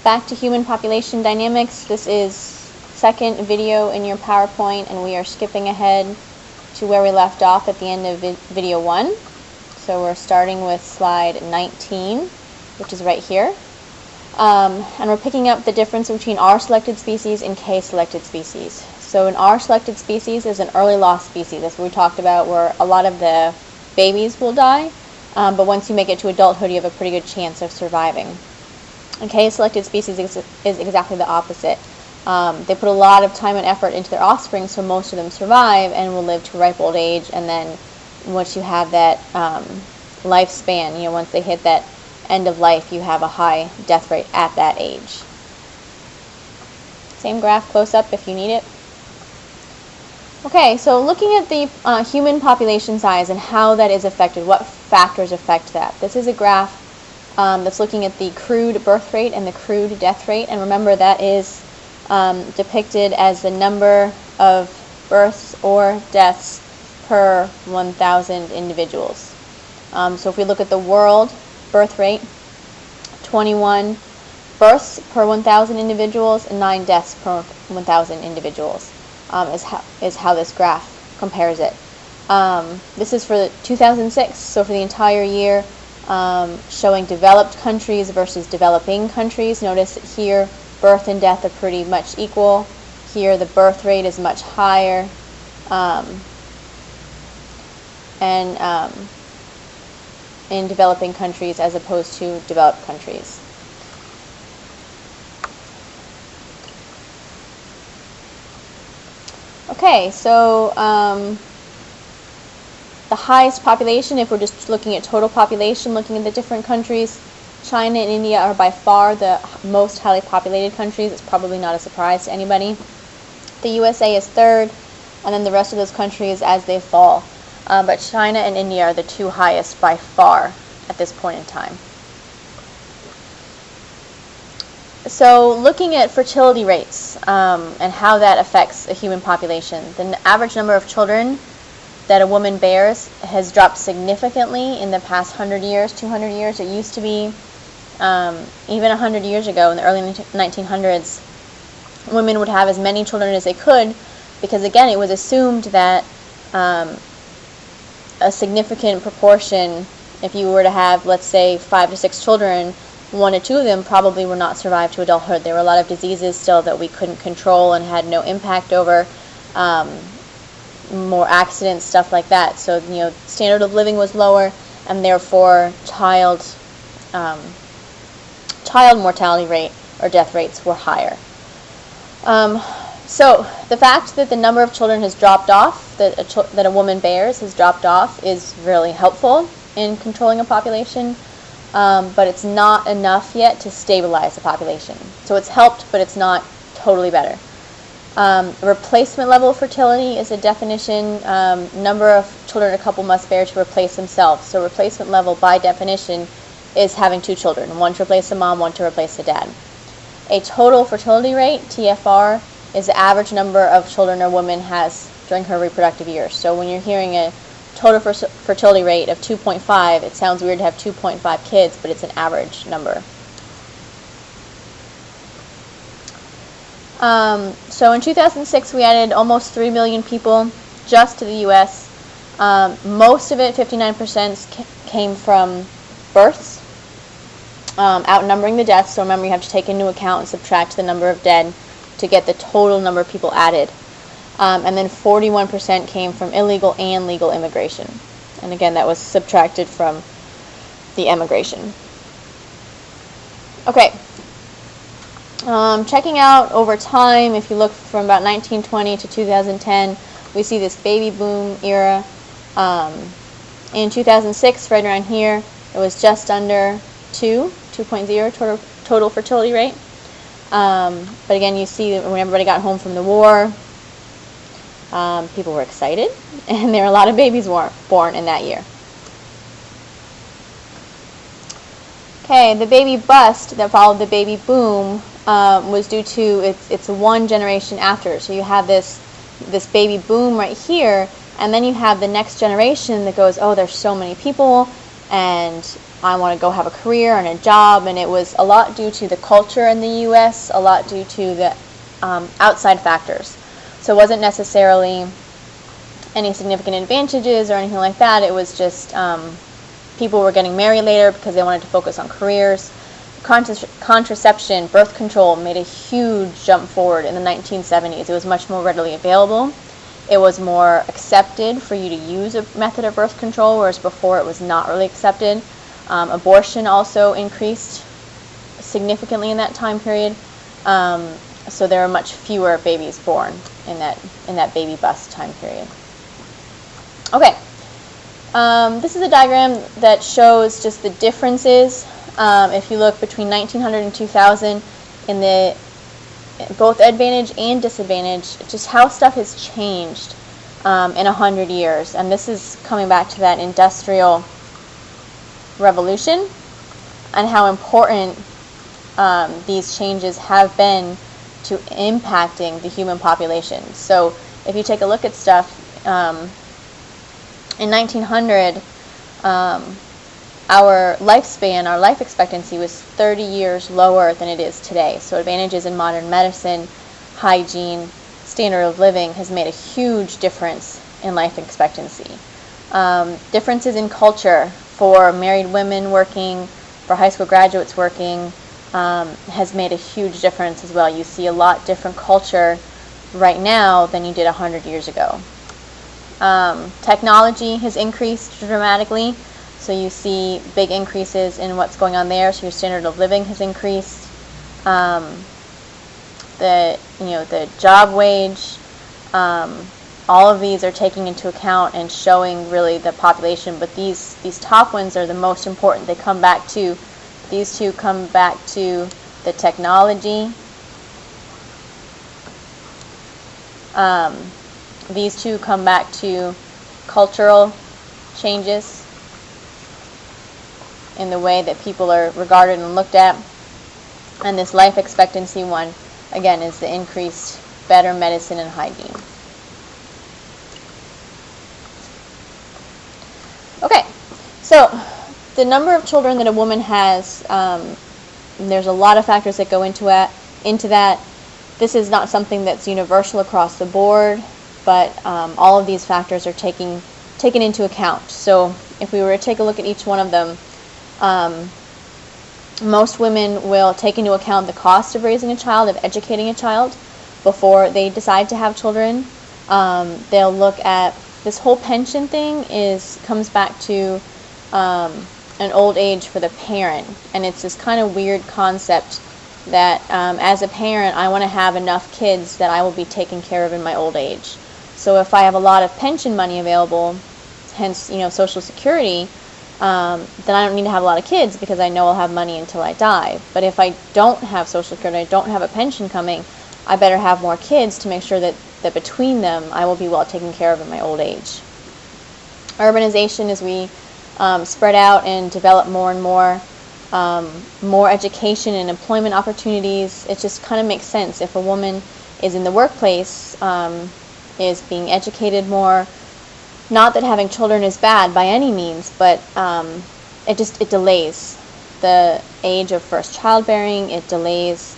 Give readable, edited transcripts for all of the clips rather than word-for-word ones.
Back to human population dynamics. This is second video in your PowerPoint, and we are skipping ahead to where we left off at the end of video 1. So we're starting with slide 19, which is right here. And we're picking up the difference between R-selected species and K-selected species. So an R-selected species is an early loss species. That's what we talked about, where a lot of the babies will die, but once you make it to adulthood, you have a pretty good chance of surviving. A K-selected species is exactly the opposite. They put a lot of time and effort into their offspring, so most of them survive and will live to ripe old age. And then once you have that lifespan, once they hit that end of life, you have a high death rate at that age. Same graph close up if you need it. Okay, so looking at the human population size and how that is affected, what factors affect that. This is a graph that's looking at the crude birth rate and the crude death rate, and remember that is depicted as the number of births or deaths per 1,000 individuals. So if we look at the world birth rate, 21 births per 1,000 individuals and 9 deaths per 1,000 individuals is how this graph compares it. This is for 2006, so for the entire year, showing developed countries versus developing countries. Notice that here birth and death are pretty much equal. Here the birth rate is much higher, in developing countries as opposed to developed countries. Okay, so the highest population, if we're just looking at total population, looking at the different countries, China and India are by far the most highly populated countries. It's probably not a surprise to anybody. The USA is third, and then the rest of those countries as they fall. But China and India are the two highest by far at this point in time. So looking at fertility rates and how that affects a human population, the average number of children that a woman bears has dropped significantly in the past 100 years, 200 years. It used to be, even 100 years ago, in the early 1900s, women would have as many children as they could, because again, it was assumed that a significant proportion, if you were to have, let's say, 5 to 6 children, 1 or 2 of them probably will not survive to adulthood. There were a lot of diseases still that we couldn't control and had no impact over. More accidents, stuff like that. So, standard of living was lower, and therefore child mortality rate or death rates were higher. So the fact that the number of children has dropped off, that a woman bears has dropped off, is really helpful in controlling a population, but it's not enough yet to stabilize the population. So it's helped, but it's not totally better. Replacement level fertility is a definition, number of children a couple must bear to replace themselves. So replacement level, by definition, is having 2 children, 1 to replace the mom, 1 to replace the dad. A total fertility rate, TFR, is the average number of children a woman has during her reproductive years. So when you're hearing a total fertility rate of 2.5, it sounds weird to have 2.5 kids, but it's an average number. So in 2006, we added almost 3 million people just to the U.S. Most of it, 59%, came from births, outnumbering the deaths. So remember, you have to take into account and subtract the number of dead to get the total number of people added. And then 41% came from illegal and legal immigration. And again, that was subtracted from the emigration. Okay. Checking out over time, if you look from about 1920 to 2010, we see this baby boom era. In 2006, right around here, it was just under 2.0 total fertility rate. But again, you see that when everybody got home from the war, people were excited, and there were a lot of babies born in that year. Okay, the baby bust that followed the baby boom was due to it's one generation after. So you have this baby boom right here, and then you have the next generation that goes, oh, there's so many people, and I want to go have a career and a job, and it was a lot due to the culture in the U.S., a lot due to the outside factors. So it wasn't necessarily any significant advantages or anything like that. It was just people were getting married later because they wanted to focus on careers. Contraception, birth control made a huge jump forward in the 1970s. It was much more readily available. It was more accepted for you to use a method of birth control, whereas before it was not really accepted. Abortion also increased significantly in that time period. So there are much fewer babies born in that baby bust time period. Okay, this is a diagram that shows just the differences. If you look between 1900 and 2000 in the both advantage and disadvantage, just how stuff has changed in 100 years. And this is coming back to that industrial revolution and how important these changes have been to impacting the human population. So if you take a look at stuff, in 1900, our lifespan, our life expectancy was 30 years lower than it is today. So advantages in modern medicine, hygiene, standard of living has made a huge difference in life expectancy. Differences in culture for married women working, for high school graduates working, has made a huge difference as well. You see a lot different culture right now than you did 100 years ago. Technology has increased dramatically, so you see big increases in what's going on there. So your standard of living has increased. The job wage, all of these are taking into account and showing really the population. But these top ones are the most important. They come back to these two. Come back to the technology. These two come back to cultural changes in the way that people are regarded and looked at. And this life expectancy one, again, is the increased better medicine and hygiene. Okay, so the number of children that a woman has, there's a lot of factors that go into that. This is not something that's universal across the board, but all of these factors are taken into account. So if we were to take a look at each one of them, most women will take into account the cost of raising a child, of educating a child, before they decide to have children. They'll look at this whole pension thing comes back to an old age for the parent, and it's this kind of weird concept that as a parent, I want to have enough kids that I will be taken care of in my old age. So if I have a lot of pension money available, hence Social Security, then I don't need to have a lot of kids because I know I'll have money until I die. But if I don't have Social Security, I don't have a pension coming, I better have more kids to make sure that between them I will be well taken care of in my old age. Urbanization, as we spread out and develop more and more education and employment opportunities, it just kind of makes sense. If a woman is in the workplace, is being educated more, not that having children is bad by any means, but it delays the age of first childbearing, it delays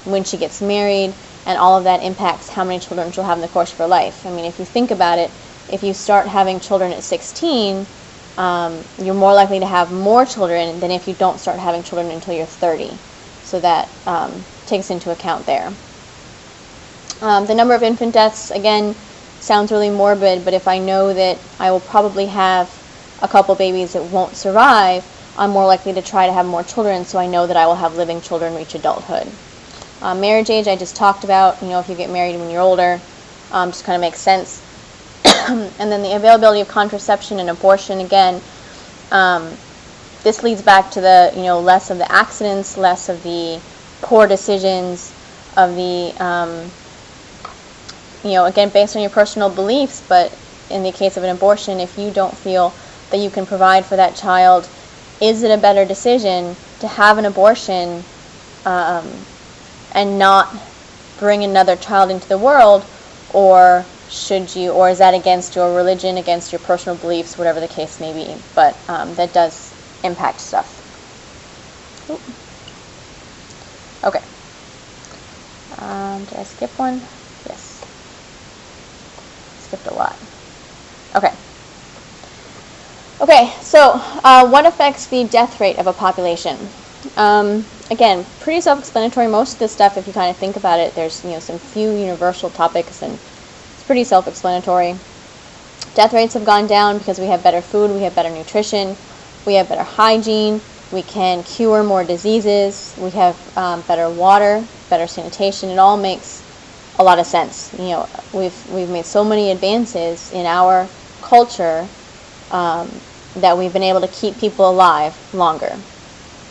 when she gets married, and all of that impacts how many children she'll have in the course of her life. I mean, if you think about it, if you start having children at 16, you're more likely to have more children than if you don't start having children until you're 30. So that takes into account there. The number of infant deaths, again, sounds really morbid, but if I know that I will probably have a couple babies that won't survive, I'm more likely to try to have more children, so I know that I will have living children reach adulthood. Marriage age, I just talked about. If you get married when you're older, just kind of makes sense. And then the availability of contraception and abortion, again, this leads back to the less of the accidents, less of the poor decisions, of the again, based on your personal beliefs. But in the case of an abortion, if you don't feel that you can provide for that child, is it a better decision to have an abortion and not bring another child into the world, or is that against your religion, against your personal beliefs, whatever the case may be? But that does impact stuff. Oop. Okay. Did I skip one? Yes. Skipped a lot. Okay. Okay, so what affects the death rate of a population? Again, pretty self-explanatory. Most of this stuff, if you kind of think about it, there's some few universal topics, and it's pretty self-explanatory. Death rates have gone down because we have better food, we have better nutrition, we have better hygiene, we can cure more diseases, we have better water, better sanitation. It all makes a lot of sense. We've made so many advances in our culture that we've been able to keep people alive longer.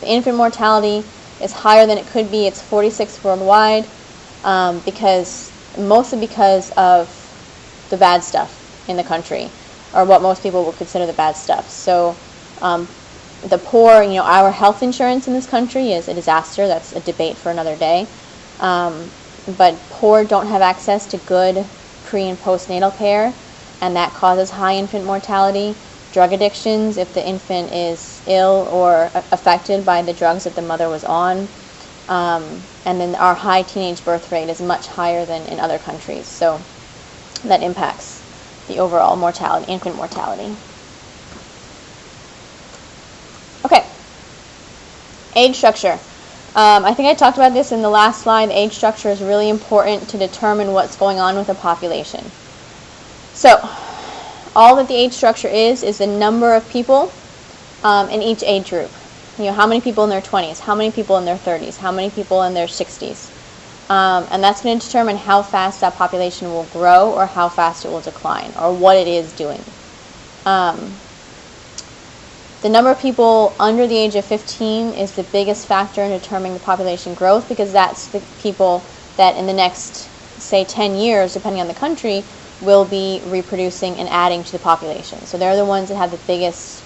The infant mortality is higher than it could be. It's 46 worldwide, mostly because of the bad stuff in the country, or what most people would consider the bad stuff. So the poor, our health insurance in this country is a disaster. That's a debate for another day. But poor don't have access to good pre- and postnatal care, and that causes high infant mortality. Drug addictions, if the infant is ill or affected by the drugs that the mother was on. And then our high teenage birth rate is much higher than in other countries. So that impacts the overall mortality, infant mortality. Okay. Age structure. I think I talked about this in the last slide. The age structure is really important to determine what's going on with a population. So, all that the age structure is the number of people in each age group. How many people in their 20s, how many people in their 30s, how many people in their 60s. And that's going to determine how fast that population will grow or how fast it will decline, or what it is doing. The number of people under the age of 15 is the biggest factor in determining the population growth, because that's the people that in the next, say, 10 years, depending on the country, will be reproducing and adding to the population. So they're the ones that have the biggest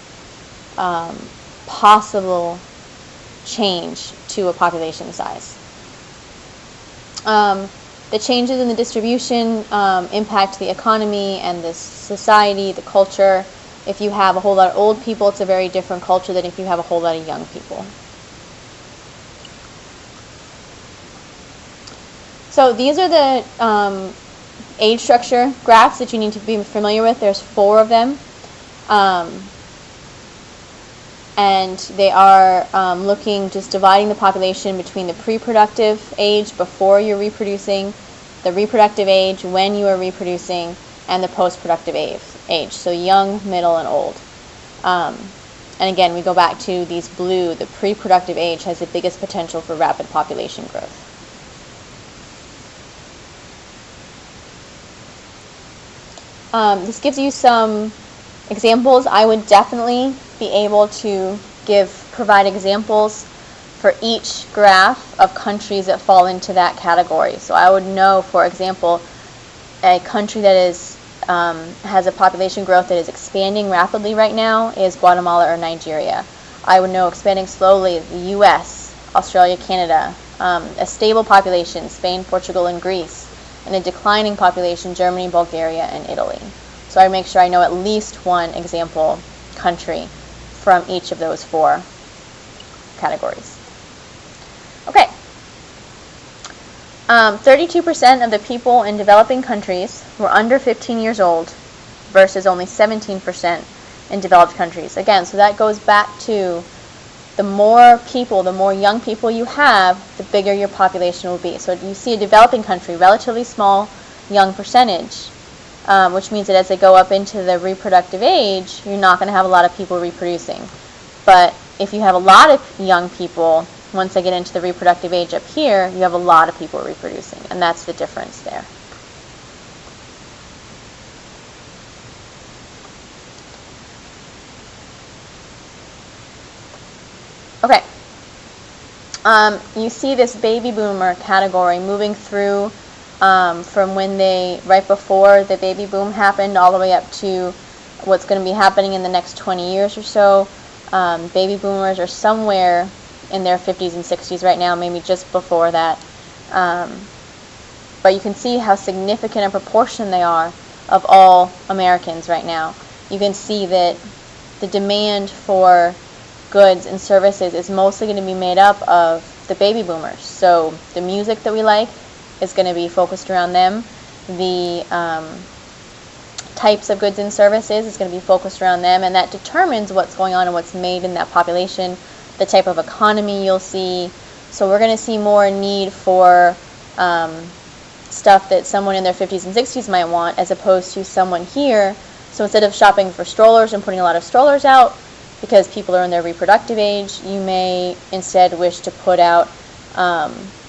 possible change to a population size. The changes in the distribution impact the economy and the society, the culture. If you have a whole lot of old people, it's a very different culture than if you have a whole lot of young people. So these are the age structure graphs that you need to be familiar with. There's 4 of them. And they are just dividing the population between the pre-productive age, before you're reproducing, the reproductive age, when you are reproducing, and the post-productive age. So young, middle, and old. And again, we go back to these blue. The pre-productive age has the biggest potential for rapid population growth. This gives you some examples. I would definitely be able to provide examples for each graph of countries that fall into that category. So I would know, for example, a country that has a population growth that is expanding rapidly right now is Guatemala or Nigeria. I would know expanding slowly the U.S., Australia, Canada, a stable population, Spain, Portugal, and Greece, and a declining population, Germany, Bulgaria, and Italy. So I make sure I know at least one example country from each of those 4 categories. Okay. 32% of the people in developing countries were under 15 years old versus only 17% in developed countries. Again, so that goes back to the more people, the more young people you have, the bigger your population will be. So you see a developing country, relatively small young percentage, which means that as they go up into the reproductive age, you're not going to have a lot of people reproducing. But if you have a lot of young people, once they get into the reproductive age up here, you have a lot of people reproducing, and that's the difference there. Okay. You see this baby boomer category moving through from right before the baby boom happened all the way up to what's going to be happening in the next 20 years or so. Baby boomers are somewhere in their 50s and 60s right now, maybe just before that. But you can see how significant a proportion they are of all Americans right now. You can see that the demand for goods and services is mostly going to be made up of the baby boomers. So the music that we like is going to be focused around them. The types of goods and services is going to be focused around them, and that determines what's going on and what's made in that population, the type of economy you'll see. So we're going to see more need for stuff that someone in their 50s and 60s might want, as opposed to someone here. So instead of shopping for strollers and putting a lot of strollers out because people are in their reproductive age, you may instead wish to put out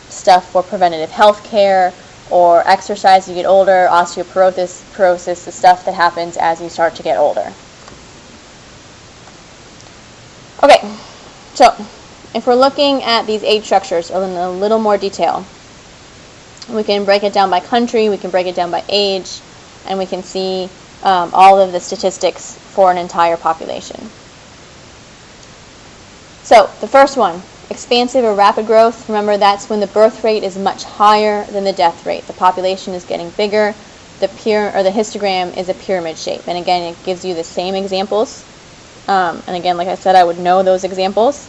stuff for preventative health care or exercise as you get older, osteoporosis, the stuff that happens as you start to get older. Okay, so if we're looking at these age structures in a little more detail, we can break it down by country, we can break it down by age, and we can see all of the statistics for an entire population. So the first one, expansive or rapid growth. Remember, that's when the birth rate is much higher than the death rate. The population is getting bigger. The histogram is a pyramid shape. And again, it gives you the same examples. And again, like I said, I would know those examples.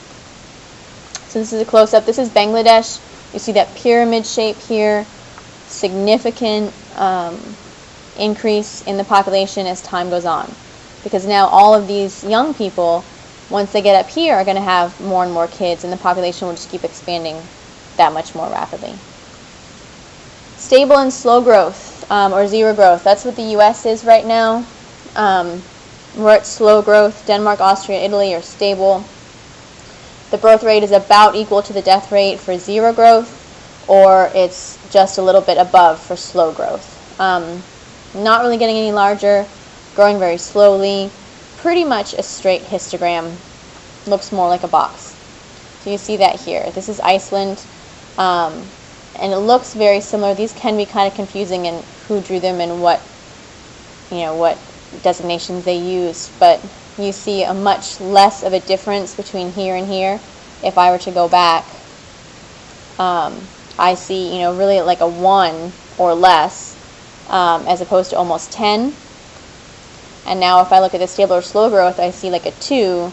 So this is a close-up. This is Bangladesh. You see that pyramid shape here. Significant increase in the population as time goes on. Because now all of these young people, once they get up here, are going to have more and more kids, and the population will just keep expanding that much more rapidly. Stable and slow growth, or zero growth. That's what the U.S. is right now. We're at slow growth. Denmark, Austria, Italy are stable. The birth rate is about equal to the death rate for zero growth, or it's just a little bit above for slow growth. Not really getting any larger, growing very slowly. Pretty much a straight histogram. Looks more like a box. So you see that here. This is Iceland, and it looks very similar. These can be kind of confusing in who drew them and what designations they use, but you see a much less of a difference between here and here. If I were to go back, I see really like a 1 or less, as opposed to almost 10. And now if I look at the stable or slow growth, I see like a 2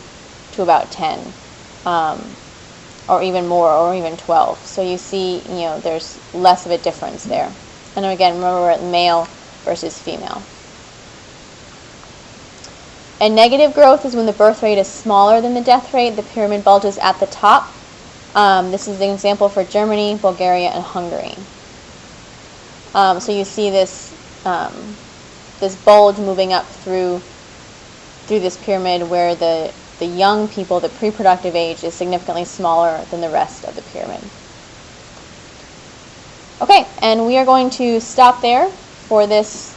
to about 10, or even more, or even 12. So you see, there's less of a difference there. And again, remember, we're at male versus female. And negative growth is when the birth rate is smaller than the death rate. The pyramid bulges at the top. This is an example for Germany, Bulgaria, and Hungary. So you see this this bulge moving up through this pyramid, where the young people, the pre-productive age, is significantly smaller than the rest of the pyramid. Okay, and we are going to stop there for this